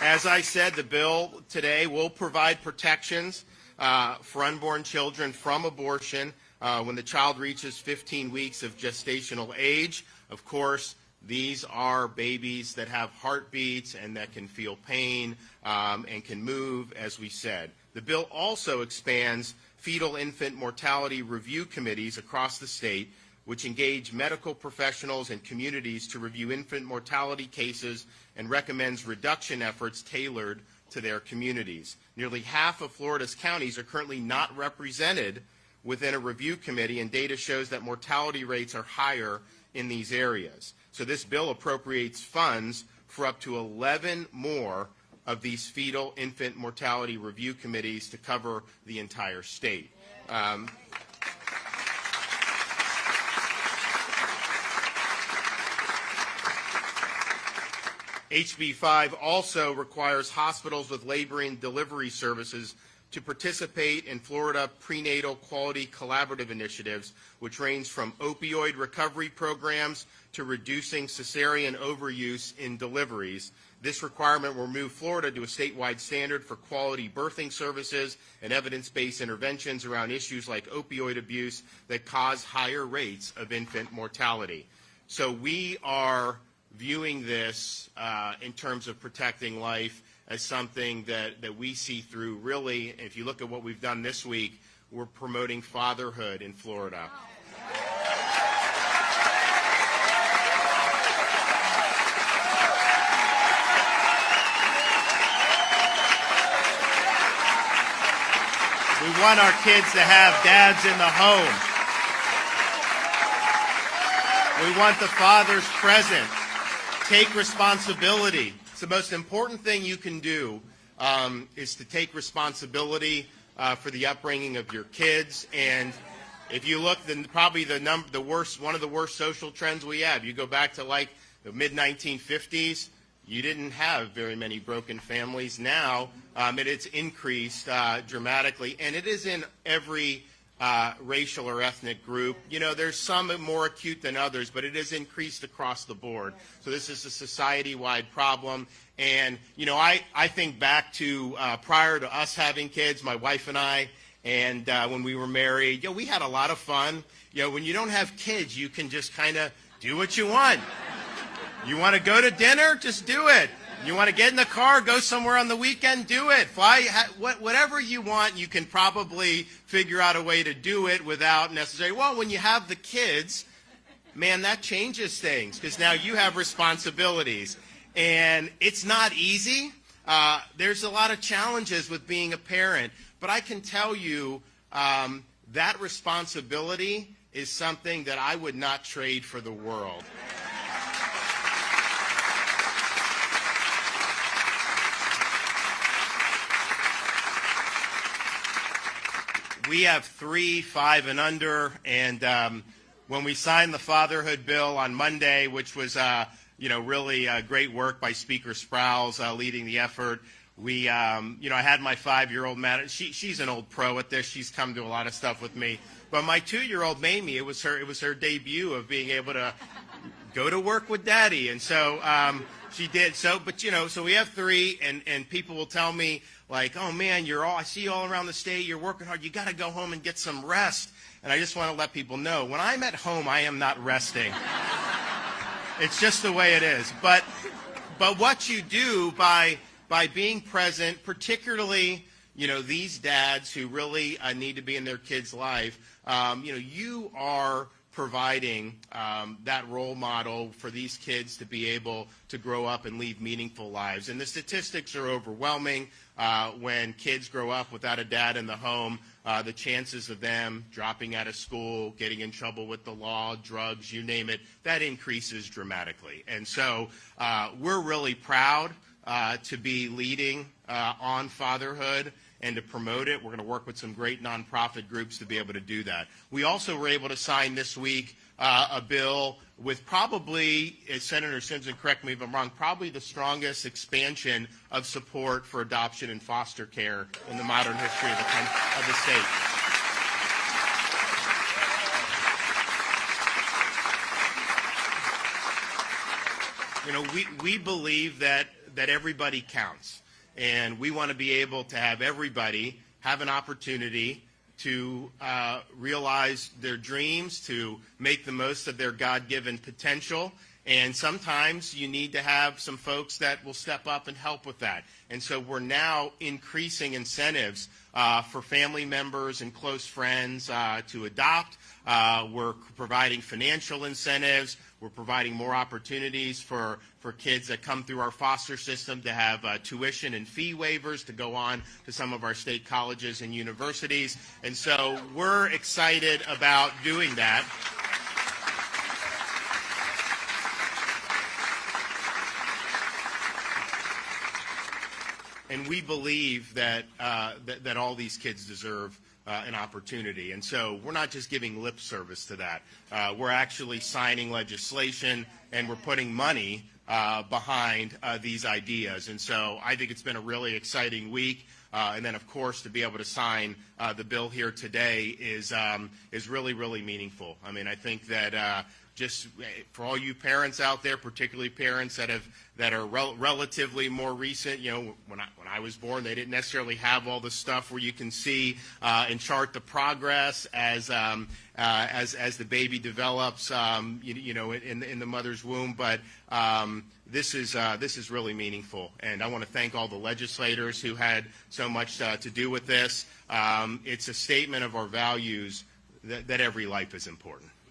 As I said, the bill today will provide protections for unborn children from abortion when the child reaches 15 weeks of gestational age. Of course, these are babies that have heartbeats and that can feel pain and can move, as we said. The bill also expands fetal infant mortality review committees across the state, which engage medical professionals and communities to review infant mortality cases and recommends reduction efforts tailored to their communities. Nearly half of Florida's counties are currently not represented within a review committee, and data shows that mortality rates are higher in these areas. So this bill appropriates funds for up to 11 more of these fetal infant mortality review committees to cover the entire state. HB 5 also requires hospitals with labor and delivery services to participate in Florida prenatal quality collaborative initiatives, which range from opioid recovery programs to reducing cesarean overuse in deliveries. This requirement will move Florida to a statewide standard for quality birthing services and evidence-based interventions around issues like opioid abuse that cause higher rates of infant mortality. So we are viewing this in terms of protecting life as something that we see through. Really, if you look at what we've done this week, we're promoting fatherhood in Florida. We want our kids to have dads in the home. We want the fathers present. Take responsibility. It's the most important thing you can do is to take responsibility for the upbringing of your kids. And if you look, then probably one of the worst social trends we have. You go back to like the mid-1950s, you didn't have very many broken families. Now it's increased dramatically, and it is in every racial or ethnic group. You know, there's some more acute than others, but it has increased across the board. So this is a society-wide problem. And, you know, I think back to prior to us having kids, my wife and I, and when we were married, we had a lot of fun. When you don't have kids, you can just kind of do what you want. You want to go to dinner? Just do it. You want to get in the car, go somewhere on the weekend? Do it. Fly, whatever you want, you can probably figure out a way to do it without necessarily. Well, when you have the kids, man, that changes things because now you have responsibilities. And it's not easy. There's a lot of challenges with being a parent. But I can tell you that responsibility is something that I would not trade for the world. We have 3, 5, and under, and when we signed the fatherhood bill on Monday, which was really great work by Speaker Sprowls leading the effort, we I had my 5-year-old Matt. She's an old pro at this. She's come to a lot of stuff with me. But my 2-year-old Mamie, it was her debut of being able to go to work with Daddy, and so she did. So we have 3, and people will tell me, like, oh man, I see you all around the state, you're working hard, you got to go home and get some rest. And I just want to let people know, when I'm at home, I am not resting. It's just the way it is. But what you do by being present, particularly, these dads who really need to be in their kids' life, you are providing that role model for these kids to be able to grow up and lead meaningful lives. And the statistics are overwhelming. When kids grow up without a dad in the home, the chances of them dropping out of school, getting in trouble with the law, drugs, you name it, that increases dramatically. And so we're really proud to be leading on fatherhood and to promote it. We're going to work with some great nonprofit groups to be able to do that. We also were able to sign this week a bill with probably, as Senator Simpson, correct me if I'm wrong, probably the strongest expansion of support for adoption and foster care in the modern history of the state. We believe that that everybody counts. And we want to be able to have everybody have an opportunity to realize their dreams, to make the most of their God-given potential. And sometimes you need to have some folks that will step up and help with that. And so we're now increasing incentives for family members and close friends to adopt. We're providing financial incentives. We're providing more opportunities for kids that come through our foster system to have tuition and fee waivers to go on to some of our state colleges and universities. And so we're excited about doing that. And we believe that that all these kids deserve an opportunity. And so we're not just giving lip service to that. We're actually signing legislation, and we're putting money behind these ideas. And so I think it's been a really exciting week. And then, of course, to be able to sign the bill here today is really, really meaningful. I mean, I think that just for all you parents out there, particularly parents that are relatively more recent, you know, when I was born, they didn't necessarily have all the stuff where you can see and chart the progress as the baby develops, you know, in the mother's womb. But this is really meaningful, and I want to thank all the legislators who had so much to do with this. It's a statement of our values that every life is important.